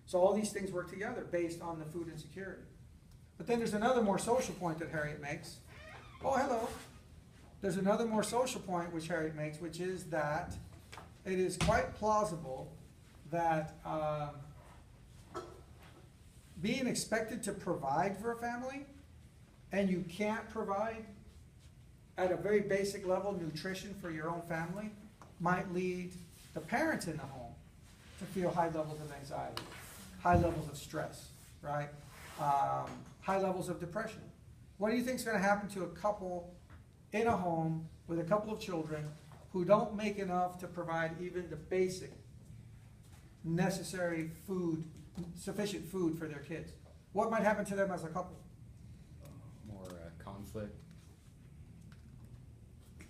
So all these things work together based on the food insecurity. But then there's another more social point that Harriet makes. Oh, hello. There's another more social point which Harriet makes, which is that it is quite plausible that being expected to provide for a family and you can't provide at a very basic level nutrition for your own family might lead the parents in the home to feel high levels of anxiety, high levels of stress, right? High levels of depression. What do you think is going to happen to a couple in a home with a couple of children who don't make enough to provide even the basic necessary food, sufficient food for their kids? What might happen to them as a couple? More conflict.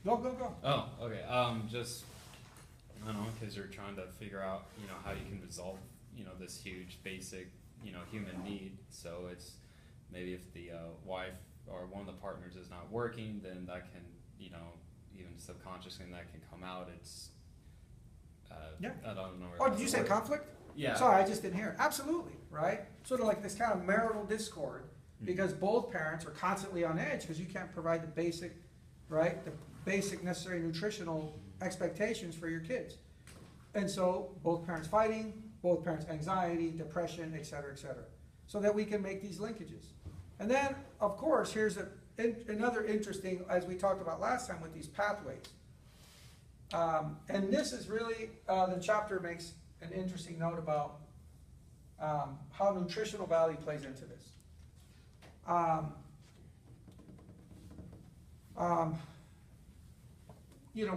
Go. Oh, okay. Just, I don't know, because you're trying to figure out, how you can resolve, this huge basic, human need. So it's maybe if the wife or one of the partners is not working, then that can, even subconsciously that can come out. It's, Yeah. I don't know. Oh, did you say conflict? Yeah. Sorry, I just didn't hear. Absolutely, right? Sort of like this kind of marital discord because both parents are constantly on edge because you can't provide the basic, right? The basic necessary nutritional expectations for your kids. And so both parents fighting, both parents anxiety, depression, et cetera, so that we can make these linkages. And then, of course, here's another interesting, as we talked about last time with these pathways. And this is really, the chapter makes an interesting note about how nutritional value plays into this.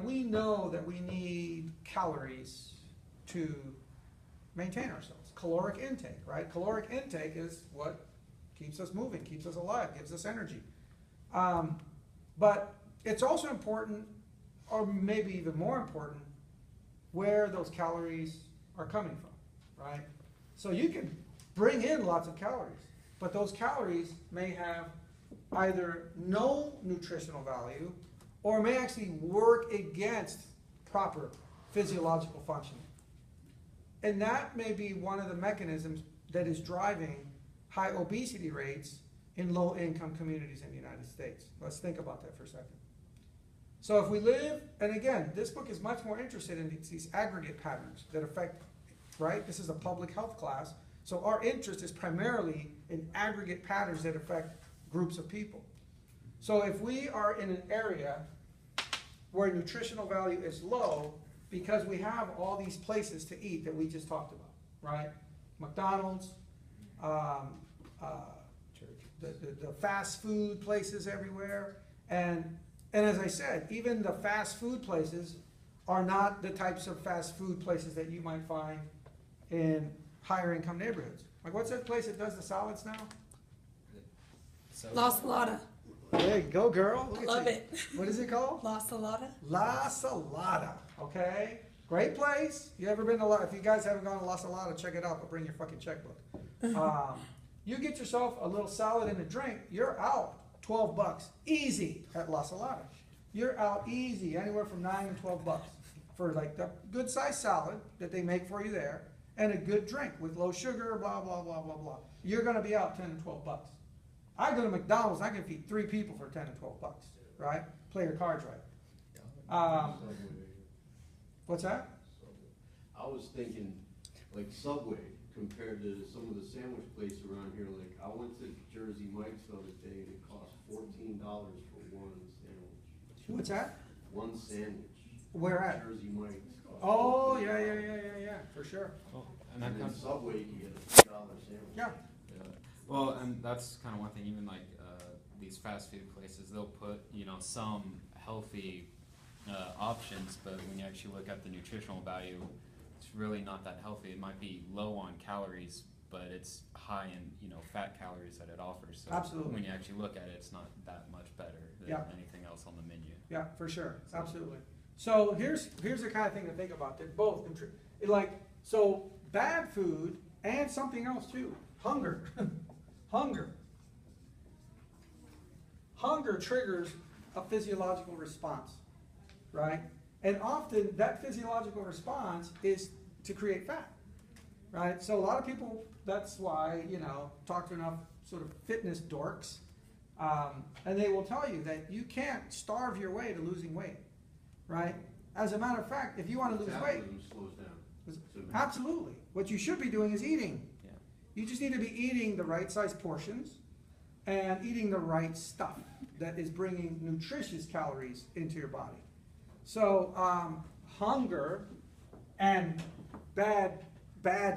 We know that we need calories to maintain ourselves. Caloric intake, right? Caloric intake is what keeps us moving, keeps us alive, gives us energy. But it's also important, or maybe even more important, where those calories are coming from, right? So you can bring in lots of calories, but those calories may have either no nutritional value or may actually work against proper physiological functioning. And that may be one of the mechanisms that is driving high obesity rates in low-income communities in the United States. Let's think about that for a second. So if we live, and again, this book is much more interested in these aggregate patterns that affect, right? This is a public health class, so our interest is primarily in aggregate patterns that affect groups of people. So if we are in an area where nutritional value is low, because we have all these places to eat that we just talked about, right? McDonald's, the fast food places everywhere, and as I said, even the fast food places are not the types of fast food places that you might find in higher income neighborhoods. Like, what's that place that does the salads now? La Salada. There you go, girl. Look I at love you. it. What is it called? La Salada. La Salada. Okay, great place. You ever been to if you guys haven't gone to La Salada, check it out. But bring your fucking checkbook. You get yourself a little salad and a drink, you're out $12 easy at La Salada. You're out easy, anywhere from $9 to $12 for like the good sized salad that they make for you there, and a good drink with low sugar, blah blah blah blah blah. You're gonna be out $10 to $12. I go to McDonald's, I can feed 3 people for $10 to $12, right? Play your cards right. What's that? I was thinking like Subway compared to some of the sandwich places around here. Like I went to Jersey Mike's the other day and it cost $14 for one sandwich. What's that? One sandwich. Where at? Jersey Mike's. Oh, yeah, for sure. Oh, And that then comes. Subway, you get a $2 sandwich. Yeah. Yeah. Well, and that's kind of one thing. Even like these fast food places, they'll put some healthy options, but when you actually look at the nutritional value, it's really not that healthy. It might be low on calories, but it's high in fat calories that it offers. So Absolutely. when you actually look at it, it's not that much better than anything else on the menu. Yeah, for sure, absolutely. So here's the kind of thing to think about. That both so bad food and something else too. Hunger, hunger triggers a physiological response, right? And often that physiological response is to create fat. right? So a lot of people, that's why, talk to enough sort of fitness dorks, and they will tell you that you can't starve your way to losing weight, right? As a matter of fact, if you want to lose weight, Metabolism slows down. absolutely. What you should be doing is eating. Yeah. You just need to be eating the right size portions and eating the right stuff that is bringing nutritious calories into your body. So hunger and bad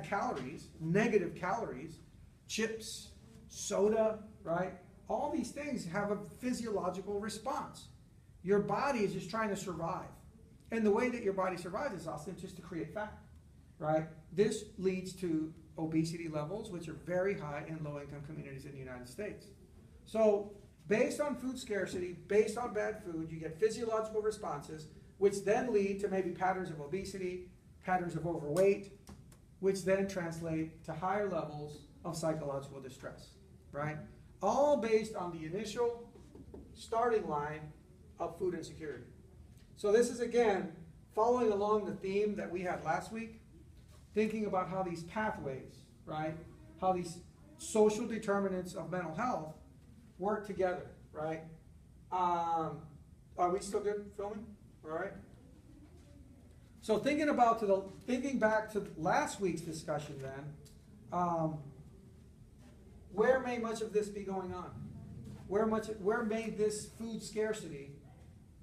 calories, negative calories, chips, soda, right? All these things have a physiological response. Your body is just trying to survive. And the way that your body survives is often just to create fat, right? This leads to obesity levels, which are very high in low-income communities in the United States. So based on food scarcity, based on bad food, you get physiological responses, which then lead to maybe patterns of obesity, patterns of overweight, which then translate to higher levels of psychological distress, right? All based on the initial starting line of food insecurity. So this is, again, following along the theme that we had last week, thinking about how these pathways, right, how these social determinants of mental health work together, right? Are we still good filming? All right. So thinking back to last week's discussion then, where may much of this be going on? Where may this food scarcity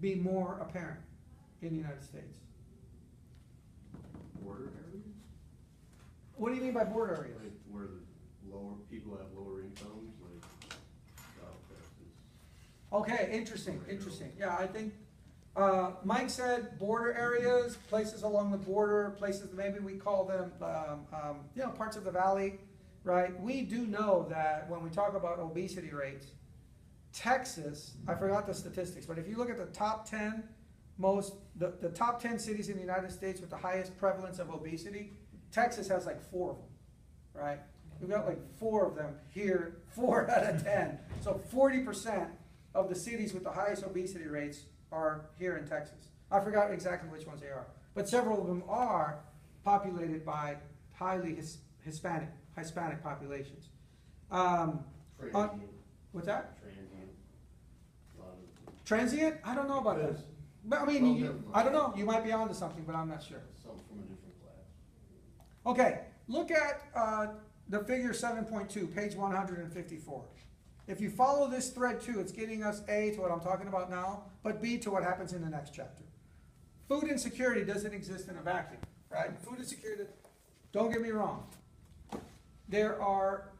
be more apparent in the United States? Border areas? What do you mean by border areas? Like where the lower people have lower incomes, like South Texas. Okay, interesting. Yeah, I think Mike said border areas, places along the border, places maybe we call them, parts of the valley, right? We do know that when we talk about obesity rates, Texas, I forgot the statistics, but if you look at the top 10 the top 10 cities in the United States with the highest prevalence of obesity, Texas has like 4 of them, right? We've got like 4 of them here, 4 out of 10. So 40% of the cities with the highest obesity rates are here in Texas. I forgot exactly which ones they are, but several of them are populated by highly Hispanic populations. Transient. What's that? Transient. A lot of Transient? I don't know about Yes. that. But I mean, Well, never mind. I don't know. You might be onto something, but I'm not sure. some from a different class. Okay, look at the figure 7.2, page 154. If you follow this thread too, it's getting us A, to what I'm talking about now, but B, to what happens in the next chapter. Food insecurity doesn't exist in a vacuum, right? Food insecurity, don't get me wrong. There are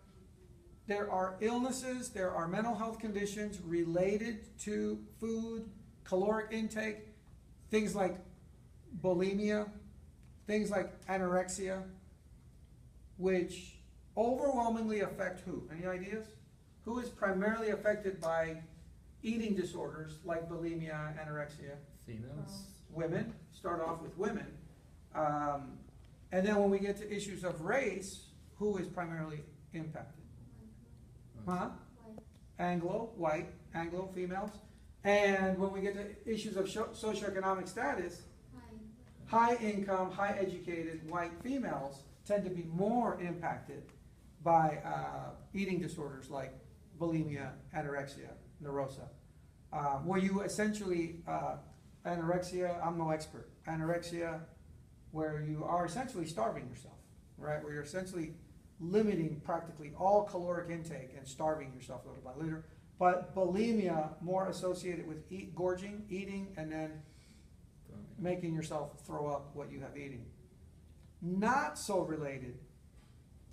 illnesses, there are mental health conditions related to food, caloric intake, things like bulimia, things like anorexia, which overwhelmingly affect who? Any ideas? Who is primarily affected by eating disorders like bulimia, anorexia? Females. Women, start off with women. And then when we get to issues of race, who is primarily impacted? Huh? White, Anglo females. And when we get to issues of socioeconomic status, high income, high educated white females tend to be more impacted by eating disorders like bulimia, anorexia, neurosa. Where you essentially, anorexia, I'm no expert, anorexia, where you are essentially starving yourself, right? Where you're essentially limiting practically all caloric intake and starving yourself little by little. But bulimia, more associated with gorging, eating, and then making yourself throw up what you have eaten. Not so related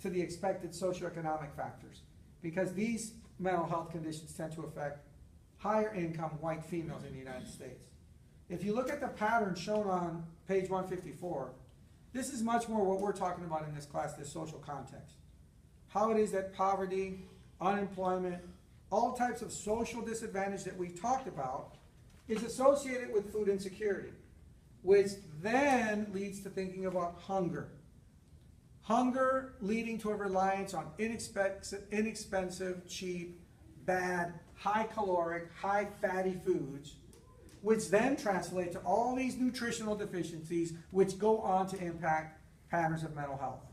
to the expected socioeconomic factors, because these mental health conditions tend to affect higher income white females in the United States. If you look at the pattern shown on page 154, this is much more what we're talking about in this class, this social context. How it is that poverty, unemployment, all types of social disadvantage that we've talked about is associated with food insecurity, which then leads to thinking about hunger. Hunger leading to a reliance on inexpensive, cheap, bad, high caloric, high fatty foods, which then translate to all these nutritional deficiencies, which go on to impact patterns of mental health.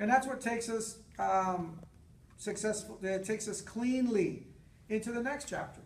And that's what takes us, it takes us cleanly into the next chapter.